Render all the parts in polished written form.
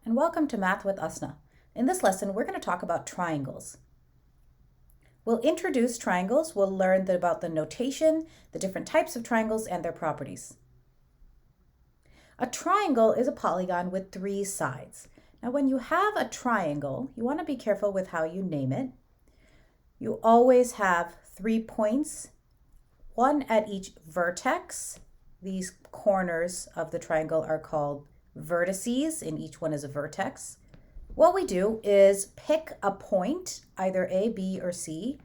and welcome to Math with Asna. In this lesson, we're going to talk about triangles. We'll introduce triangles, we'll learn about the notation, the different types of triangles, and their properties. A triangle is a polygon with three sides. Now, when you have a triangle, you want to be careful with how you name it. You always have 3 points, one at each vertex. These corners of the triangle are called vertices, and each one is a vertex. What we do is pick a point, either A, B, or C,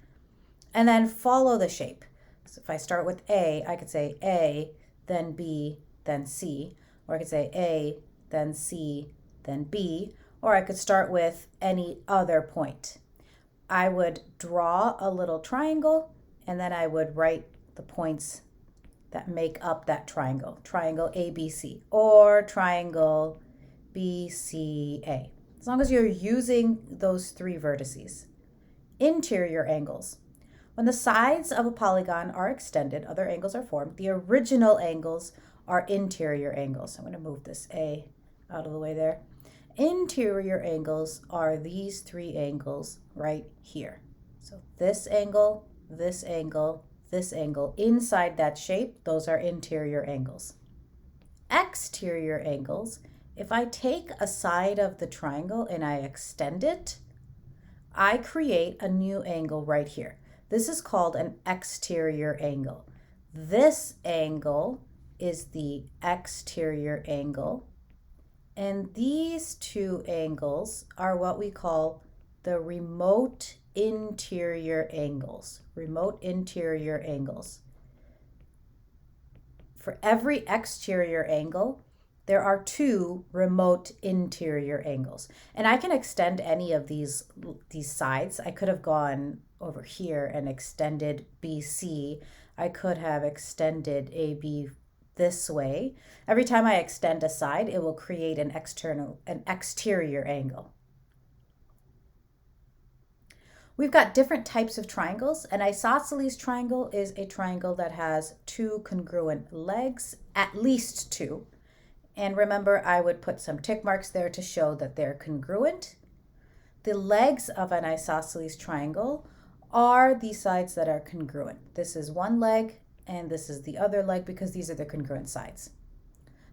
and then follow the shape. So if I start with A, I could say A, then B, then C, or I could say A, then C, then B, or I could start with any other point. I would draw a little triangle, and then I would write the points that make up that triangle. Triangle ABC or triangle BCA. As long as you're using those three vertices. Interior angles. When the sides of a polygon are extended, other angles are formed. The original angles are interior angles. I'm going to move this A out of the way there. Interior angles are these three angles right here. So this angle, this angle, this angle. Inside that shape, those are interior angles. Exterior angles, if I take a side of the triangle and I extend it, I create a new angle right here. This is called an exterior angle. This angle is the exterior angle. And these two angles are what we call the remote interior angles. Remote interior angles. For every exterior angle, there are two remote interior angles. And I can extend any of these sides. I could have gone over here and extended BC. I could have extended AB this way. Every time I extend a side, it will create an exterior angle. We've got different types of triangles. An isosceles triangle is a triangle that has two congruent legs, at least two. And remember, I would put some tick marks there to show that they're congruent. The legs of an isosceles triangle are the sides that are congruent. This is one leg and this is the other leg because these are the congruent sides.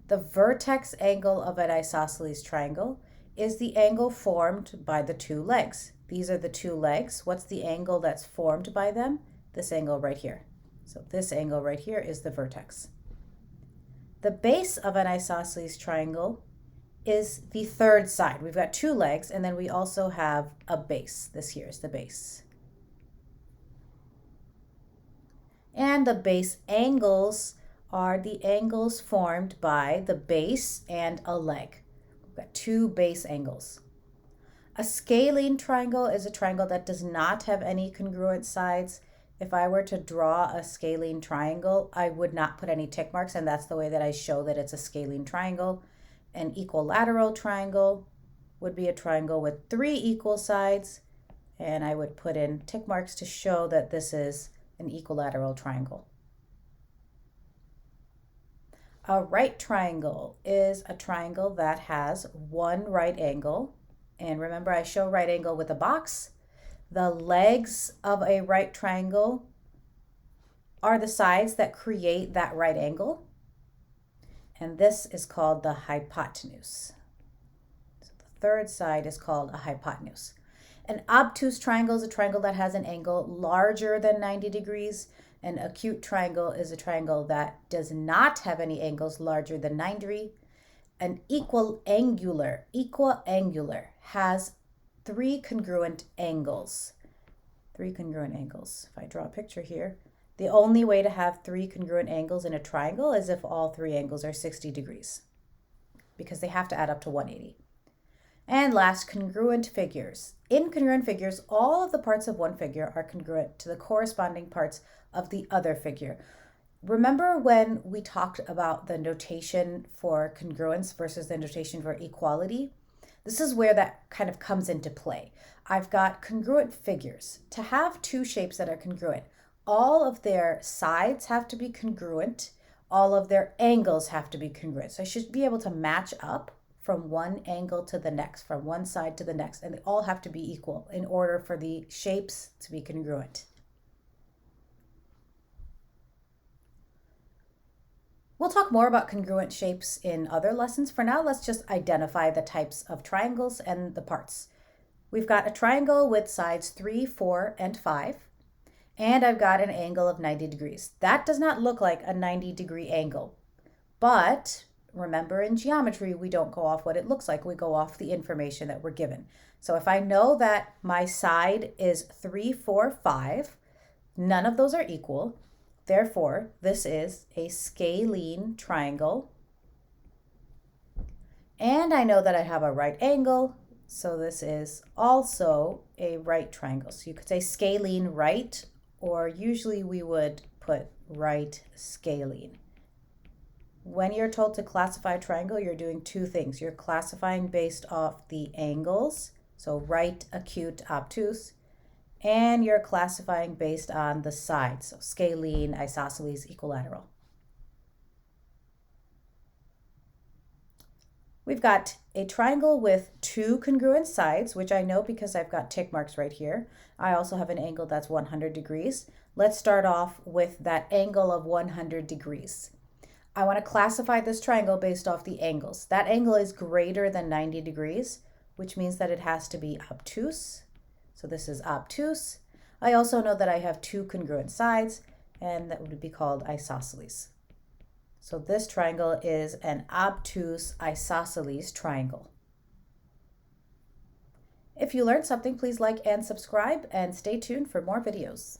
The vertex angle of an isosceles triangle is the angle formed by the two legs. These are the two legs. What's the angle that's formed by them? This angle right here. So this angle right here is the vertex. The base of an isosceles triangle is the third side. We've got two legs, and then we also have a base. This here is the base. And the base angles are the angles formed by the base and a leg. We've got two base angles. A scalene triangle is a triangle that does not have any congruent sides. If I were to draw a scalene triangle, I would not put any tick marks, and that's the way that I show that it's a scalene triangle. An equilateral triangle would be a triangle with three equal sides, and I would put in tick marks to show that this is an equilateral triangle. A right triangle is a triangle that has one right angle. And remember, I show right angle with a box. The legs of a right triangle are the sides that create that right angle. And this is called the hypotenuse. So the third side is called a hypotenuse. An obtuse triangle is a triangle that has an angle larger than 90 degrees. An acute triangle is a triangle that does not have any angles larger than 90. An equiangular has three congruent angles. If I draw a picture here, the only way to have three congruent angles in a triangle is if all three angles are 60 degrees, because they have to add up to 180. And last, congruent figures. In congruent figures, all of the parts of one figure are congruent to the corresponding parts of the other figure. Remember when we talked about the notation for congruence versus the notation for equality? This is where that kind of comes into play. I've got congruent figures. To have two shapes that are congruent, all of their sides have to be congruent, all of their angles have to be congruent. So I should be able to match up from one angle to the next, from one side to the next, and they all have to be equal in order for the shapes to be congruent. We'll talk more about congruent shapes in other lessons. For now, let's just identify the types of triangles and the parts. We've got a triangle with sides 3, 4, and 5, and I've got an angle of 90 degrees. That does not look like a 90-degree angle, but remember in geometry, we don't go off what it looks like. We go off the information that we're given. So if I know that my side is 3, 4, 5, none of those are equal. Therefore, this is a scalene triangle. And I know that I have a right angle, so this is also a right triangle. So you could say scalene right, or usually we would put right scalene. When you're told to classify a triangle, you're doing two things. You're classifying based off the angles, so right, acute, obtuse, and you're classifying based on the sides, so scalene, isosceles, equilateral. We've got a triangle with two congruent sides, which I know because I've got tick marks right here. I also have an angle that's 100 degrees. Let's start off with that angle of 100 degrees. I want to classify this triangle based off the angles. That angle is greater than 90 degrees, which means that it has to be obtuse. So this is obtuse. I also know that I have two congruent sides, and that would be called isosceles. So this triangle is an obtuse isosceles triangle. If you learned something, please like and subscribe, and stay tuned for more videos.